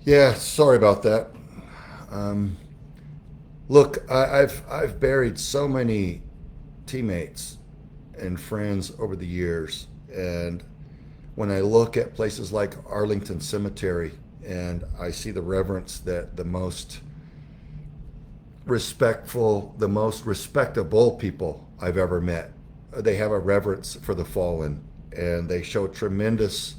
Yeah, sorry about that. Um, Look, I've buried so many teammates and friends over the years, and when I look at places like Arlington Cemetery, and I see the reverence that the most respectful, the most respectable people I've ever met, they have a reverence for the fallen, and they show tremendous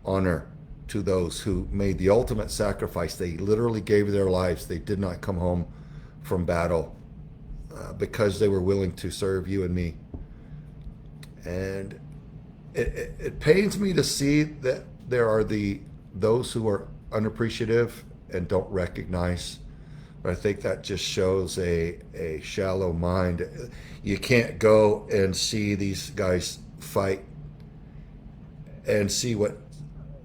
honor to those who made the ultimate sacrifice. They literally gave their lives. They did not come home from battle because they were willing to serve you and me. And it pains me to see that there are those who are unappreciative and don't recognize. But I think that just shows a shallow mind. You can't go and see these guys fight and see what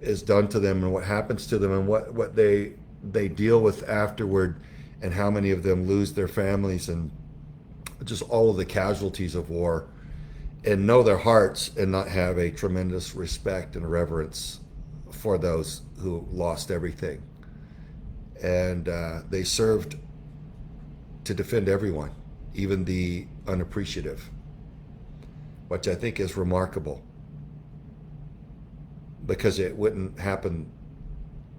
is done to them and what happens to them and what they deal with afterward, and how many of them lose their families and just all of the casualties of war, and know their hearts and not have a tremendous respect and reverence for those who lost everything. And they served to defend everyone, even the unappreciative, which I think is remarkable, because it wouldn't happen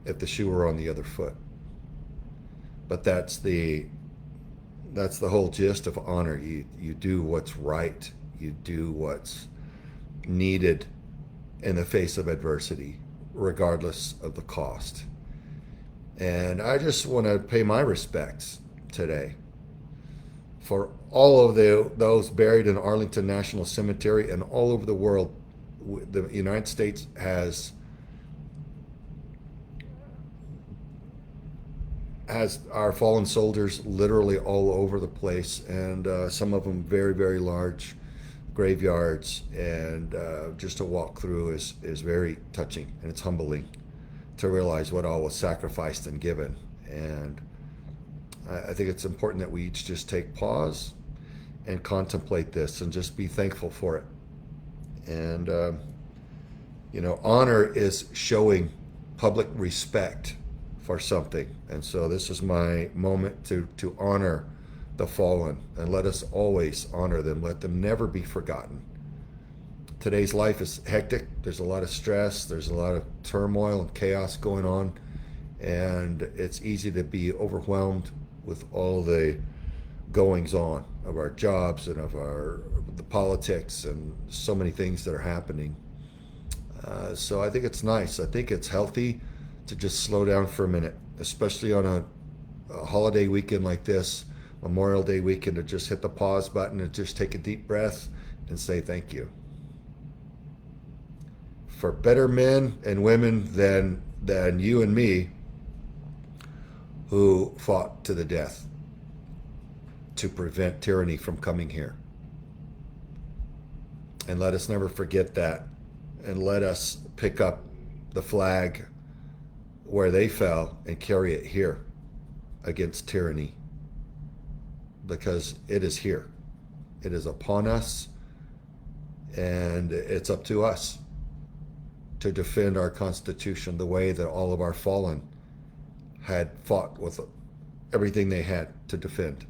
if the shoe were on the other foot. But that's the whole gist of honor. You do what's right. You do what's needed in the face of adversity, regardless of the cost. And I just want to pay my respects today for all of those buried in Arlington National Cemetery and all over the world. The United States has our fallen soldiers literally all over the place, and some of them very, very large graveyards. And just to walk through is very touching, and it's humbling to realize what all was sacrificed and given. And I think it's important that we each just take pause and contemplate this and just be thankful for it. And, honor is showing public respect for something. And so this is my moment to honor the fallen, and let us always honor them. Let them never be forgotten. Today's life is hectic. There's a lot of stress. There's a lot of turmoil and chaos going on. And it's easy to be overwhelmed with all the goings on of our jobs and of the politics and so many things that are happening. So I think it's nice. I think it's healthy to just slow down for a minute, especially on a holiday weekend like this, Memorial Day weekend, to just hit the pause button and just take a deep breath and say thank you. For better men and women than you and me, who fought to the death to prevent tyranny from coming here. And let us never forget that. And let us pick up the flag where they fell and carry it here against tyranny. Because it is here. It is upon us. And it's up to us to defend our Constitution the way that all of our fallen had fought with everything they had to defend.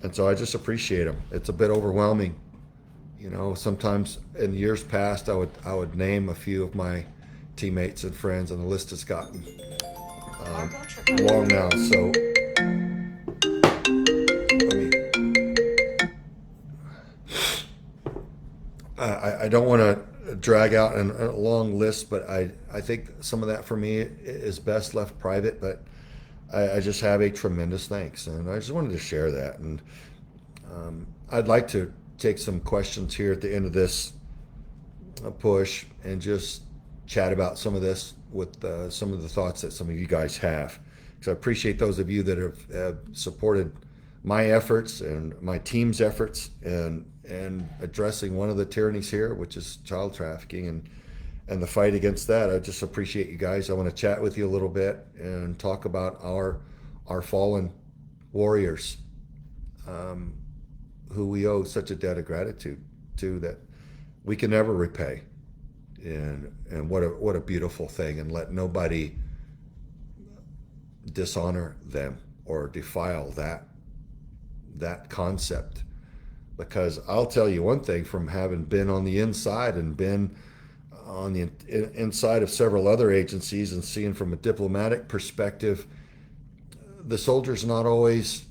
And so I just appreciate them. It's a bit overwhelming. Sometimes in years past, I would name a few of my teammates and friends, and the list has gotten long now. So I don't want to drag out a long list, but I think some of that for me is best left private. But I just have a tremendous thanks, and I just wanted to share that. And I'd like to take some questions here at the end of this push and just chat about some of this with some of the thoughts that some of you guys have. Because I appreciate those of you that have supported my efforts and my team's efforts and addressing one of the tyrannies here, which is child trafficking, and the fight against that. I just appreciate you guys. I want to chat with you a little bit and talk about our fallen warriors, who we owe such a debt of gratitude to that we can never repay. And what a beautiful thing. And let nobody dishonor them or defile that concept. Because I'll tell you one thing, from having been on the inside and been on the inside of several other agencies and seeing from a diplomatic perspective, the soldiers not always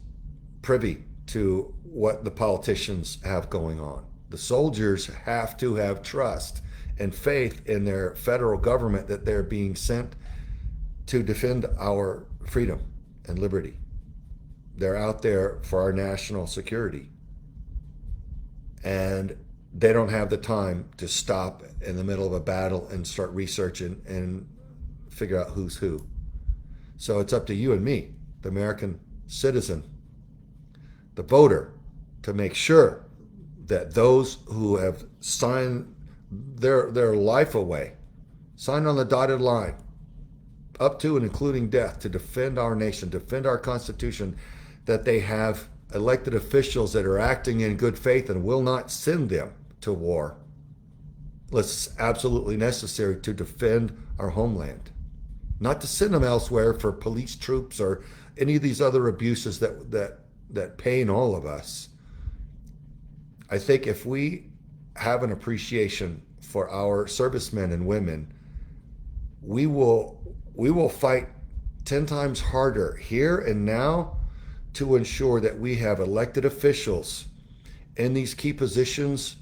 privy to what the politicians have going on. The soldiers have to have trust and faith in their federal government that they're being sent to defend our freedom and liberty. They're out there for our national security. And they don't have the time to stop in the middle of a battle and start researching and figure out who's who. So it's up to you and me, the American citizen, the voter, to make sure that those who have signed their life away, signed on the dotted line, up to and including death, to defend our nation, defend our Constitution, that they have elected officials that are acting in good faith and will not send them to war unless it's absolutely necessary to defend our homeland. Not to send them elsewhere for police troops or any of these other abuses that pain all of us. I think if we have an appreciation for our servicemen and women, we will fight 10 times harder here and now to ensure that we have elected officials in these key positions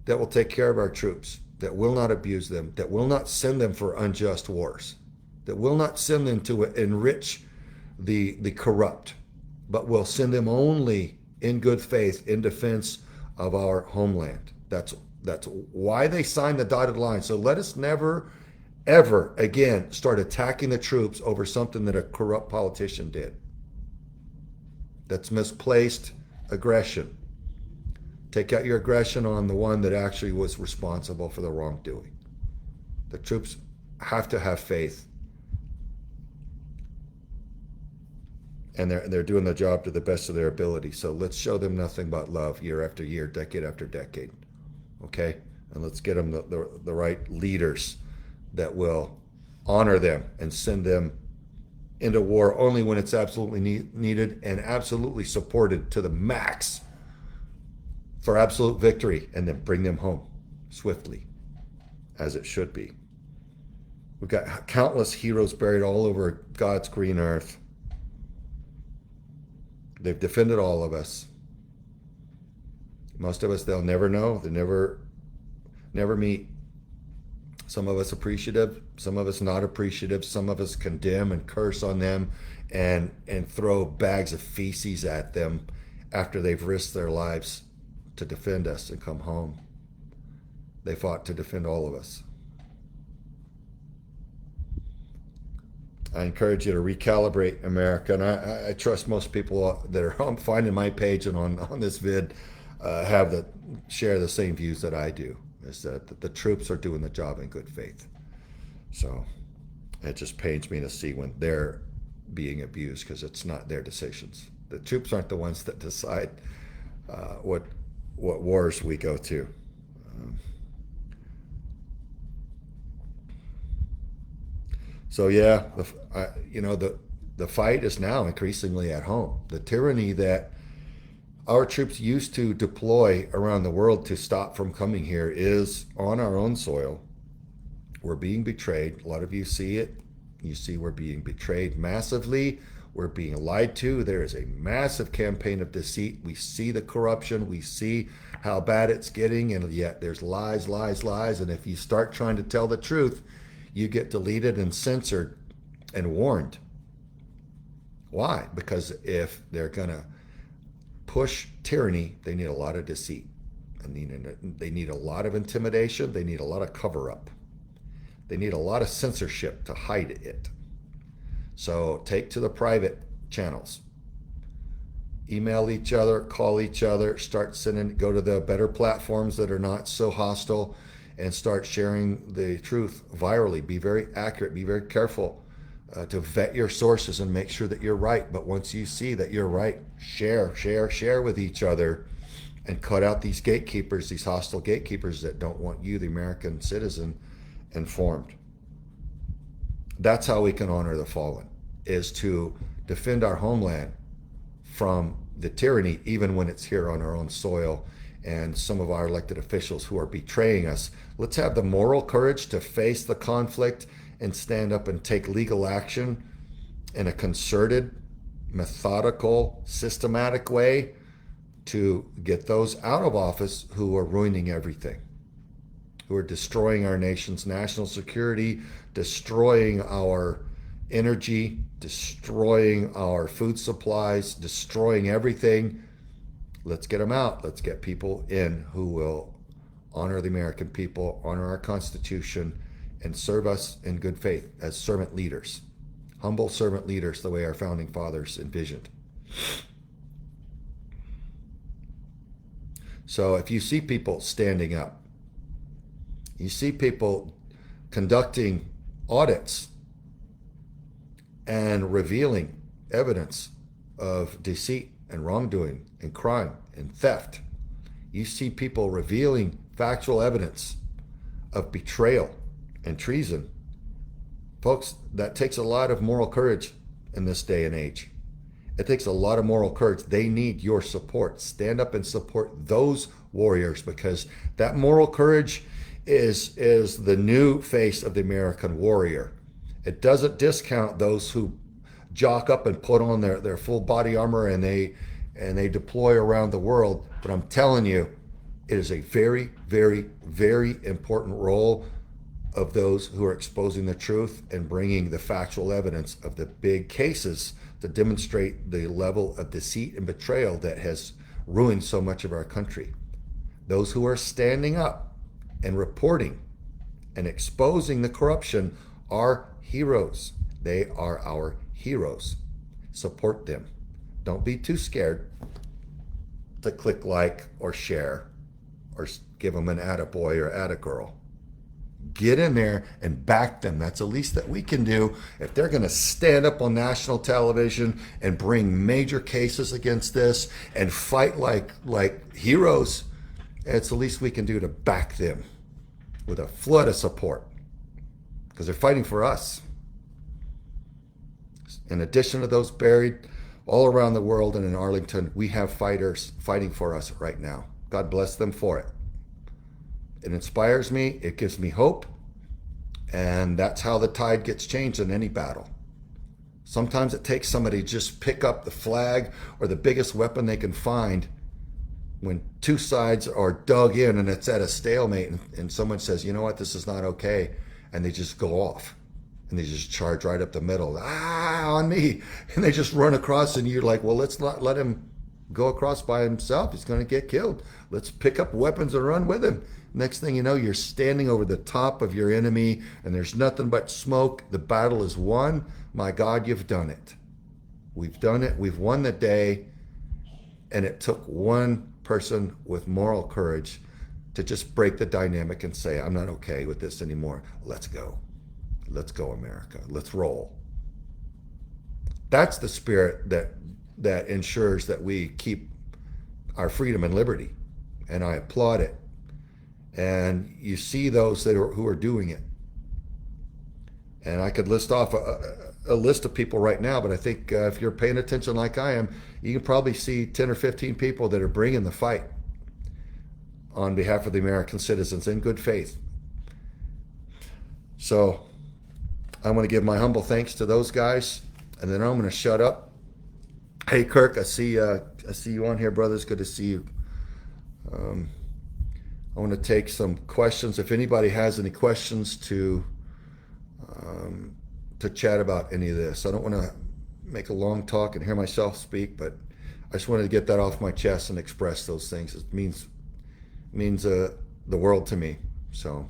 that will take care of our troops, that will not abuse them, that will not send them for unjust wars, that will not send them to enrich the corrupt, but will send them only in good faith in defense of our homeland. That's why they signed the dotted line. So let us never, ever again start attacking the troops over something that a corrupt politician did. That's misplaced aggression. Take out your aggression on the one that actually was responsible for the wrongdoing. The troops have to have faith. And they're doing the job to the best of their ability. So let's show them nothing but love year after year, decade after decade. Okay? And let's get them the right leaders that will honor them and send them into war only when it's absolutely needed and absolutely supported to the max for absolute victory, and then bring them home swiftly, as it should be. We've got countless heroes buried all over God's green earth. They've defended all of us. Most of us, they'll never know. They never meet. Some of us appreciative, some of us not appreciative, some of us condemn and curse on them and throw bags of feces at them after they've risked their lives to defend us and come home. They fought to defend all of us. I encourage you to recalibrate America, and I trust most people that are finding my page and on this vid share the same views that I do. Is that the troops are doing the job in good faith. So it just pains me to see when they're being abused, because it's not their decisions. The troops aren't the ones that decide what wars we go to. So yeah, the fight is now increasingly at home. The tyranny that our troops used to deploy around the world to stop from coming here is on our own soil. We're being betrayed. A lot of you see it. You see we're being betrayed massively. We're being lied to. There is a massive campaign of deceit. We see the corruption. We see how bad it's getting, and yet there's lies, lies, lies. And if you start trying to tell the truth, you get deleted and censored and warned. Why? Because if they're going to push tyranny, they need a lot of deceit. They need a lot of intimidation. They need a lot of cover-up. They need a lot of censorship to hide it. So take to the private channels. Email each other, call each other, go to the better platforms that are not so hostile, and start sharing the truth virally. Be very accurate, be very careful to vet your sources and make sure that you're right. But once you see that you're right, share with each other, and cut out these gatekeepers, these hostile gatekeepers that don't want you, the American citizen, informed. That's how we can honor the fallen. is to defend our homeland from the tyranny, even when it's here on our own soil, and some of our elected officials who are betraying us. Let's have the moral courage to face the conflict and stand up and take legal action in a concerted, methodical, systematic way to get those out of office who are ruining everything, who are destroying our nation's national security, destroying our energy, destroying our food supplies, destroying everything. Let's get them out. Let's get people in who will honor the American people, honor our Constitution, and serve us in good faith as servant leaders, humble servant leaders, the way our founding fathers envisioned. So if you see people standing up, you see people conducting audits and revealing evidence of deceit and wrongdoing and crime and theft. You see people revealing factual evidence of betrayal and treason. Folks, that takes a lot of moral courage in this day and age. It takes a lot of moral courage. They need your support. Stand up and support those warriors, because that moral courage is the new face of the American warrior. It doesn't discount those who jock up and put on their full body armor and they deploy around the world. But I'm telling you, it is a very, very, very important role of those who are exposing the truth and bringing the factual evidence of the big cases to demonstrate the level of deceit and betrayal that has ruined so much of our country. Those who are standing up and reporting and exposing the corruption are heroes. They are our heroes. Support them. Don't be too scared to click like or share or give them an attaboy or attagirl. Get in there and back them. That's the least that we can do. If they're going to stand up on national television and bring major cases against this and fight like heroes, it's the least we can do to back them with a flood of support, because they're fighting for us. In addition to those buried all around the world and in Arlington, we have fighters fighting for us right now. God bless them for it. It inspires me. It gives me hope. And that's how the tide gets changed in any battle. Sometimes it takes somebody to just pick up the flag or the biggest weapon they can find when two sides are dug in and it's at a stalemate, and someone says, you know what, this is not okay. And they just go off and they just charge right up the middle. On me. And they just run across, and you're like, well, let's not let him go across by himself. He's going to get killed. Let's pick up weapons and run with him. Next thing you know, you're standing over the top of your enemy and there's nothing but smoke. The battle is won. My God, you've done it. We've done it. We've won the day. And it took one person with moral courage to just break the dynamic and say, I'm not okay with this anymore. Let's go. Let's go, America. Let's roll. That's the spirit that ensures that we keep our freedom and liberty. And I applaud it. And you see those who are doing it. And I could list off a list of people right now, but I think if you're paying attention like I am, you can probably see 10 or 15 people that are bringing the fight on behalf of the American citizens in good faith. So I want to give my humble thanks to those guys, and then I'm going to shut up. Hey, Kirk, I see you on here, brother. It's good to see you. I want to take some questions. If anybody has any questions to chat about any of this. I don't want to make a long talk and hear myself speak, but I just wanted to get that off my chest and express those things. It means the world to me. So,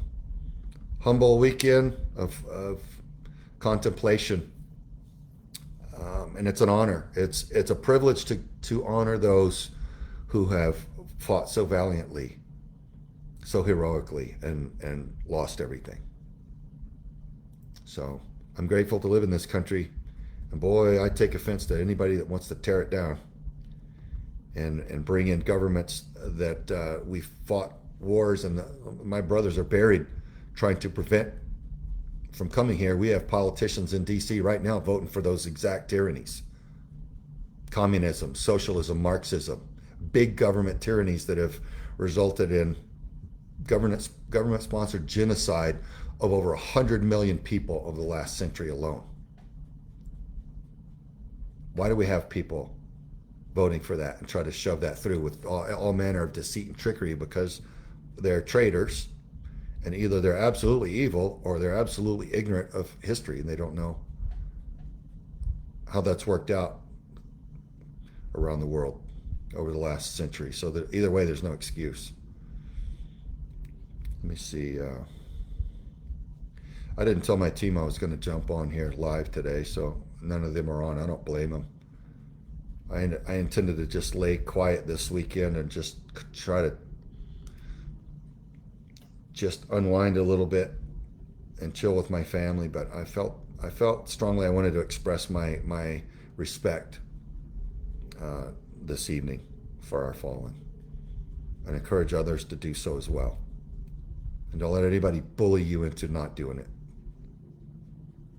humble weekend of contemplation, and it's an honor. It's a privilege to honor those who have fought so valiantly, so heroically, and lost everything. So I'm grateful to live in this country, and boy, I take offense to anybody that wants to tear it down and bring in governments that we fought wars, and my brothers are buried trying to prevent from coming here, we have politicians in D.C. right now voting for those exact tyrannies. Communism, socialism, Marxism, big government tyrannies that have resulted in government-sponsored genocide of over 100 million people over the last century alone. Why do we have people voting for that and try to shove that through with all manner of deceit and trickery? Because they're traitors, and either they're absolutely evil or they're absolutely ignorant of history, and they don't know how that's worked out around the world over the last century. So that either way, there's no excuse. Let me see. I didn't tell my team I was going to jump on here live today, so none of them are on. I don't blame them. I intended to just lay quiet this weekend and just try to just unwind a little bit and chill with my family, but I felt strongly I wanted to express my respect this evening for our fallen, and encourage others to do so as well. And don't let anybody bully you into not doing it.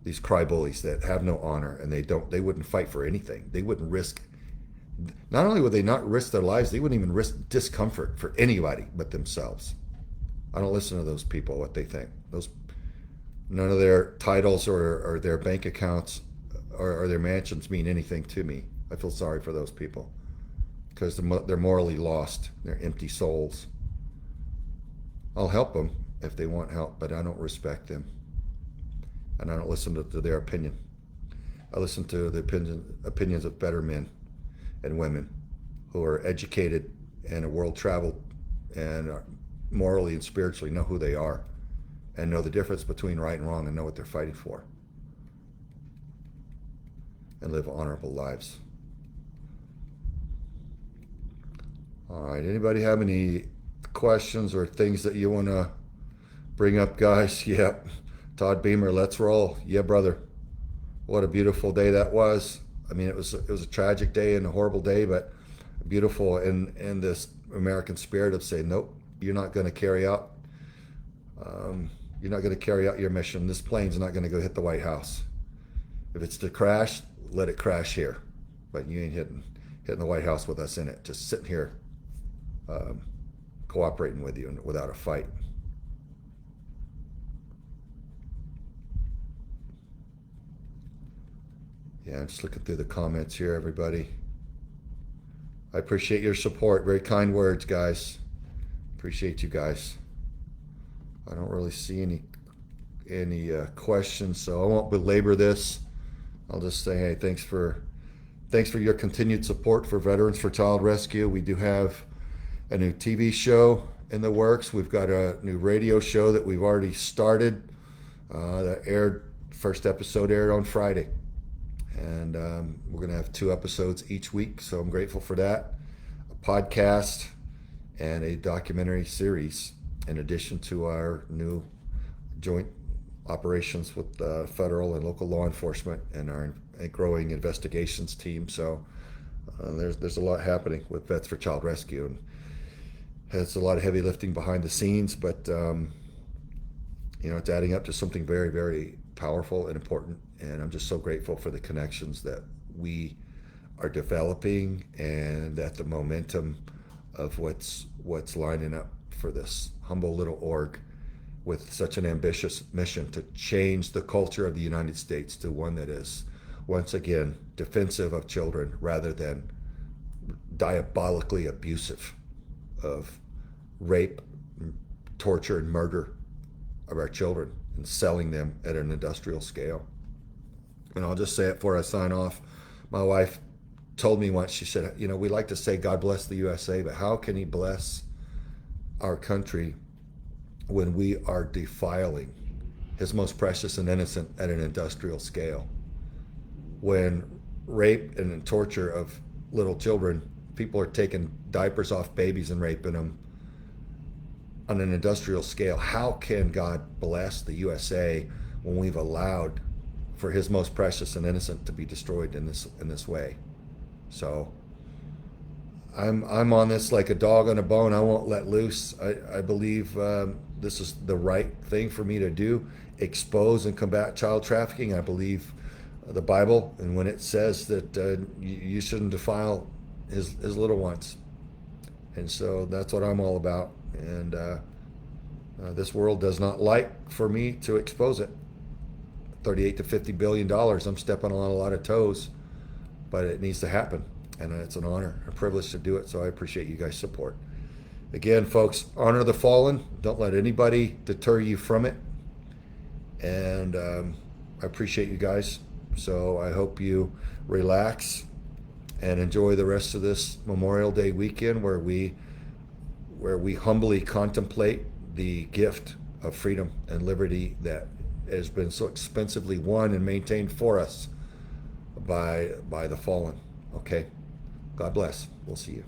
These cry bullies that have no honor, and they wouldn't fight for anything. They wouldn't risk, not only would they not risk their lives, they wouldn't even risk discomfort for anybody but themselves. I don't listen to those people, what they think. None of their titles or their bank accounts or their mansions mean anything to me. I feel sorry for those people because they're morally lost. They're empty souls. I'll help them if they want help, but I don't respect them. And I don't listen to their opinion. I listen to the opinions of better men and women who are educated and world traveled and morally and spiritually know who they are and know the difference between right and wrong and know what they're fighting for and live honorable lives. All right, anybody have any questions or things that you want to bring up, guys? Yep. Todd Beamer, let's roll. Yeah, brother. What a beautiful day that was. I mean, it was a tragic day and a horrible day, but beautiful in this American spirit of saying, nope, you're not going to carry out. You're not going to carry out your mission. This plane's not going to go hit the White House. If it's to crash, let it crash here. But you ain't hitting the White House with us in it. Just sitting here, cooperating with you without a fight. Yeah, I'm just looking through the comments here, everybody. I appreciate your support. Very kind words, guys. Appreciate you guys. I don't really see any questions, so I won't belabor this. I'll just say, hey, thanks for your continued support for Veterans for Child Rescue. We do have a new TV show in the works. We've got a new radio show that we've already started. First episode aired on Friday. And we're going to have 2 episodes each week, so I'm grateful for that. A podcast and a documentary series, in addition to our new joint operations with federal and local law enforcement and our growing investigations team. So there's a lot happening with Vets for Child Rescue, and it's a lot of heavy lifting behind the scenes, but it's adding up to something very, very powerful and important. And I'm just so grateful for the connections that we are developing and that the momentum of what's lining up for this humble little org with such an ambitious mission to change the culture of the United States to one that is, once again, defensive of children rather than diabolically abusive of rape, torture, and murder of our children and selling them at an industrial scale. And I'll just say it before I sign off. My wife told me once, she said, we like to say God bless the USA, but how can he bless our country when we are defiling his most precious and innocent at an industrial scale? When rape and torture of little children, people are taking diapers off babies and raping them on an industrial scale. How can God bless the USA when we've allowed for his most precious and innocent to be destroyed in this way? So I'm on this like a dog on a bone. I won't let loose. I believe this is the right thing for me to do, expose and combat child trafficking. I believe the Bible, and when it says that you shouldn't defile his little ones. And so that's what I'm all about. And this world does not like for me to expose it. 38 to 50 billion dollars. I'm stepping on a lot of toes, but it needs to happen. And it's an honor, a privilege to do it. So I appreciate you guys' support. Again, folks, honor the fallen. Don't let anybody deter you from it. And I appreciate you guys. So I hope you relax and enjoy the rest of this Memorial Day weekend where we humbly contemplate the gift of freedom and liberty that has been so expensively won and maintained for us by the fallen. Okay? God bless. We'll see you.